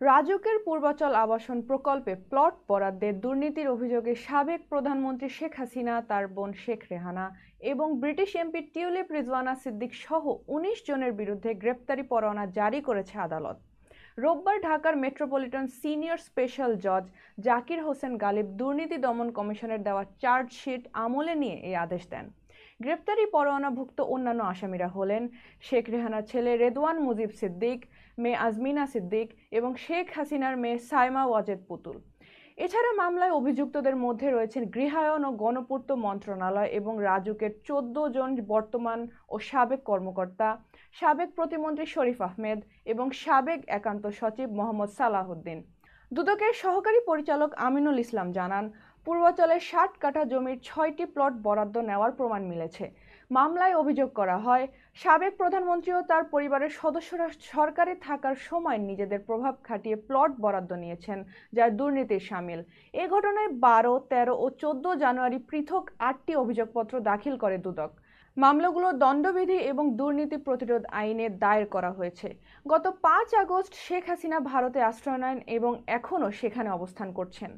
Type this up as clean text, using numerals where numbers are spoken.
রাজুকের পূর্বাচল আবাসন প্রকল্পে প্লট বরাদ্দের দুর্নীতির অভিযোগে সাবেক প্রধানমন্ত্রী শেখ হাসিনা, তার বোন শেখ রেহানা এবং British MP tulip Rizwana Siddique সহ ১৯ জনের বিরুদ্ধে গ্রেপ্তারি পরোয়ানা জারি করেছে আদালত। রোববার ঢাকার মেট্রোপলিটন সিনিয়র স্পেশাল জজ জাকির হোসেন গালিব দুর্নীতি দমন কমিশনের দেওয়া চার্জশিট আমলে নিয়ে এই আদেশ দেন। গ্রেপ্তারি পরোয়ানাভুক্ত অন্যান্য আসামিরা হলেন শেখ রেহানার ছেলে রেদওয়ান মুজিব সিদ্দিক, মেয়ে আজমিনা সিদ্দিক এবং শেখ হাসিনার মেয়ে সাইমা ওয়াজেদ পুতুল। এছাড়া মামলায় অভিযুক্তদের মধ্যে রয়েছেন গৃহায়ন ও গণপূর্ত মন্ত্রণালয় এবং রাজুকের ১৪ জন বর্তমান ও সাবেক কর্মকর্তা, সাবেক প্রতিমন্ত্রী শরীফ আহমেদ এবং সাবেক একান্ত সচিব মোহাম্মদ সালাহউদ্দিন। দুদকের সহকারী পরিচালক আমিনুল ইসলাম জানান, পূর্বাচলের ৬০ কাঠা জমির ৬টি প্লট বরাদ্দ নেওয়ার প্রমাণ মিলেছে। মামলায় অভিযোগ করা হয়, সাবেক প্রধানমন্ত্রী ও তার পরিবারের সদস্যরা সরকারে থাকার সময় নিজেদের প্রভাব খাটিয়ে প্লট বরাদ্দ নিয়েছেন, যা দুর্নীতির শামিল। এ ঘটনায় ১২, ১৩ ও ১৪ জানুয়ারি পৃথক ৮টি অভিযোগপত্র দাখিল করে দুদক। মামলাগুলো দণ্ডবিধি এবং দুর্নীতি প্রতিরোধ আইনে দায়ের করা হয়েছে। গত ৫ আগস্ট শেখ হাসিনা ভারতে আশ্রয় নেন এবং এখনও সেখানে অবস্থান করছেন।